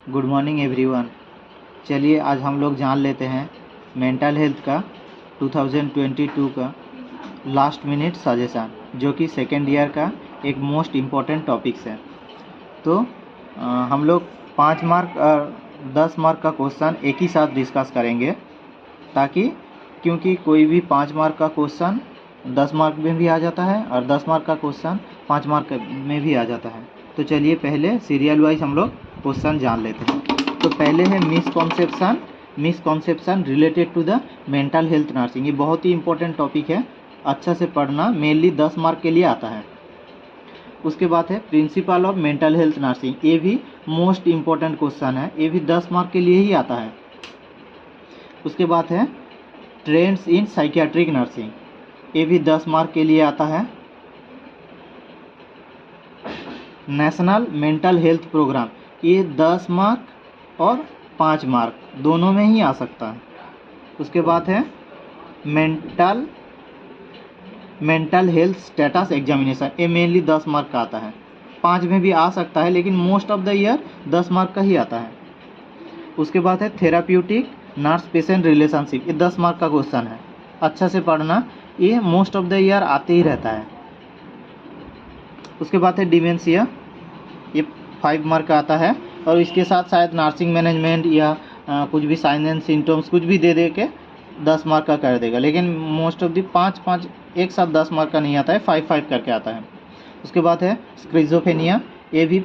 Good morning everyone. चलिए आज हम लोग जान लेते हैं मेंटल हेल्थ का 2022 का लास्ट मिनट सजेशन, जो कि सेकेंड ईयर का एक मोस्ट इम्पॉर्टेंट टॉपिक्स है। तो हम लोग 5 मार्क और 10 मार्क का क्वेश्चन एक ही साथ डिस्कस करेंगे, ताकि क्योंकि कोई भी 5 मार्क का क्वेश्चन 10 मार्क में भी आ जाता है और 10 मार्क का क्वेश्चन 5 मार्क में भी आ जाता है। तो चलिए पहले सीरियल वाइज हम लोग क्वेश्चन जान लेते हैं। तो पहले है misconception related to the mental health nursing. ये बहुत ही इंपॉर्टेंट टॉपिक है, अच्छा से पढ़ना, मेनली 10 मार्क के लिए आता है। उसके बाद है principle of mental health nursing. ये भी मोस्ट इम्पॉर्टेंट क्वेश्चन है, ये भी 10 मार्क के लिए ही आता है। उसके बाद है ट्रेंड्स इन साइकियाट्रिक नर्सिंग, ये भी 10 मार्क के लिए आता है। नेशनल मेंटल हेल्थ प्रोग्राम, ये 10 मार्क और 5 मार्क दोनों में ही आ सकता है। उसके बाद है मेंटल हेल्थ स्टेटस एग्जामिनेशन, ये मेनली 10 मार्क का आता है। 5 में भी आ सकता है, लेकिन most of the year 10 mark का ही आता है। उसके बाद है थेराप्यूटिक नर्स पेशेंट रिलेशनशिप, ये 10 मार्क का क्वेश्चन है, अच्छा से पढ़ना, ये मोस्ट ऑफ द ईयर आते ही रहता है। उसके बाद है डिमेंशिया, ये 5 मार्क का आता है, और इसके साथ शायद नर्सिंग मैनेजमेंट या कुछ भी साइन एंड सिम्टम्स कुछ भी दे के 10 मार्क का कर देगा, लेकिन मोस्ट ऑफ दी 5 एक साथ 10 मार्क का नहीं आता है, 5 करके आता है। उसके बाद है स्क्रिजोफेनिया, ये भी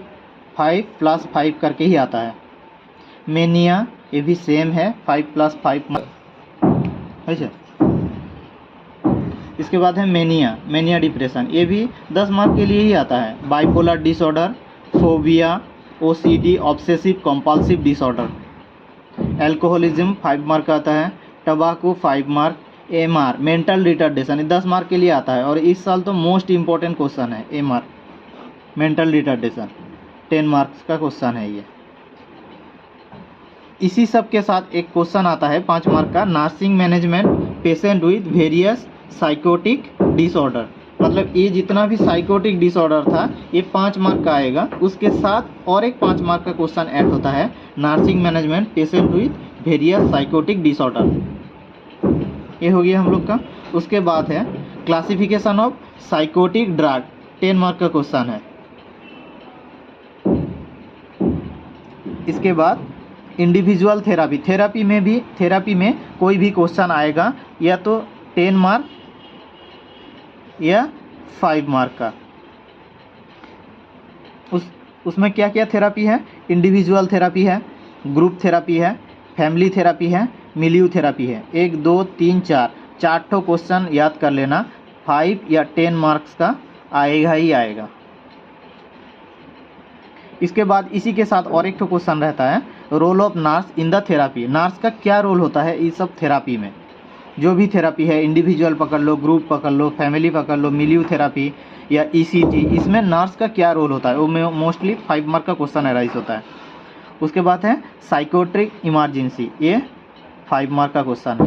5+5 करके ही आता है। मेनिया, ये भी सेम है, 5+5 है। इसके बाद है मेनिया डिप्रेशन, ये भी 10 मार्क के लिए ही आता है। Bipolar disorder, phobia, OCD obsessive compulsive disorder. Alcoholism 5 mark का आता है। टबाको 5 mark. MR mental retardation, 10 mark के लिए आता है, और इस साल तो मोस्ट इम्पॉर्टेंट क्वेश्चन है। MR मेंटल रिटार्डेशन 10 मार्क्स का क्वेश्चन है ये। इसी सब के साथ एक क्वेश्चन आता है 5 मार्क का, nursing management patient with various psychotic disorder. मतलब ये जितना भी साइकोटिक डिसऑर्डर था ये 5 मार्क का आएगा। उसके साथ और एक 5 मार्क का क्वेश्चन ऐड होता है, nursing management patient with various psychotic disorder. ये हो गया हम लोग का। उसके बाद है classification of psychotic drug, 10 mark का क्वेश्चन है। इसके बाद इंडिविजुअल थेरापी में कोई भी क्वेश्चन आएगा, या तो 10 मार्क या 5 मार्क का। उसमें क्या क्या थेरापी है? इंडिविजुअल थेरापी है, ग्रुप थेरापी है, फैमिली थेरापी है, मिलियू थेरापी है। 1 2 3 4 ठो क्वेश्चन याद कर लेना, 5 या 10 मार्क्स का आएगा ही आएगा। इसके बाद इसी के साथ और एक ठो क्वेश्चन रहता है, role of nurse in the therapy. Nurse का क्या रोल होता है इस सब थेरापी में? जो भी थेरापी है, इंडिविजुअल पकड़ लो, ग्रुप पकड़ लो, फैमिली पकड़ लो, मिलियू थेरापी या ECT, इसमें नर्स का क्या रोल होता है? वो मोस्टली 5 मार्क का क्वेश्चन राइज होता है। उसके बाद है साइकोट्रिक इमरजेंसी, ये 5 मार्क का क्वेश्चन है।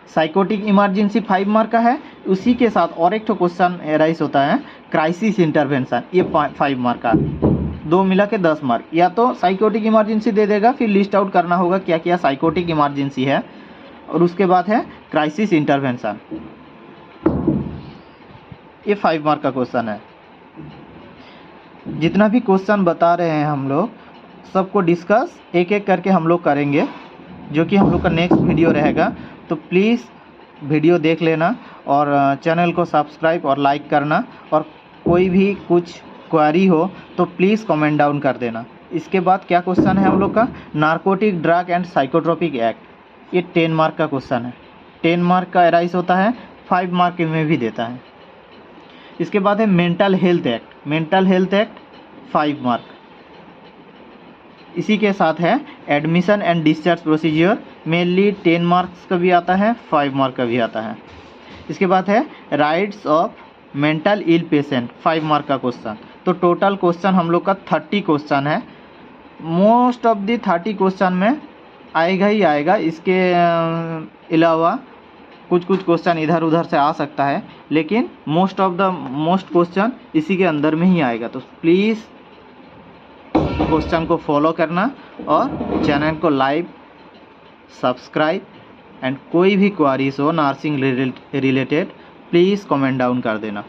साइकोटिक इमरजेंसी 5 मार्क का है। उसी के साथ और एक तो क्वेश्चन राइज होता है क्राइसिस इंटरवेंशन, ये 5 मार्क का, दो मिला के 10 मार्क। या तो साइकोटिक इमरजेंसी दे देगा, फिर लिस्ट आउट करना होगा क्या क्या साइकोटिक इमरजेंसी है, और उसके बाद है क्राइसिस इंटरवेंशन, ये 5 मार्क का क्वेश्चन है। जितना भी क्वेश्चन बता रहे हैं हम लोग, सबको डिस्कस एक एक करके हम लोग करेंगे, जो कि हम लोग का नेक्स्ट वीडियो रहेगा। तो प्लीज़ वीडियो देख लेना, और चैनल को सब्सक्राइब और लाइक करना, और कोई भी कुछ क्वेरी हो तो प्लीज़ कमेंट डाउन कर देना। इसके बाद क्या क्वेश्चन है हम लोग का? Narcotic drug and psychotropic act, ये 10 मार्क का क्वेश्चन है। 10 मार्क का राइज होता है, 5 मार्क में भी देता है। इसके बाद है मेंटल हेल्थ एक्ट 5 मार्क। इसी के साथ है admission and discharge procedure, mainly 10 marks का भी आता है, 5 मार्क का भी आता है। इसके बाद है rights of mental ill patient, 5 mark का क्वेश्चन। तो टोटल क्वेश्चन हम लोग का 30 क्वेश्चन है। मोस्ट ऑफ दी 30 क्वेश्चन में आएगा ही आएगा। इसके अलावा कुछ क्वेश्चन इधर उधर से आ सकता है, लेकिन मोस्ट क्वेश्चन इसी के अंदर में ही आएगा। तो प्लीज़ क्वेश्चन को फॉलो करना और चैनल को लाइक सब्सक्राइब एंड कोई भी क्वारीज हो nursing related please comment down कर देना।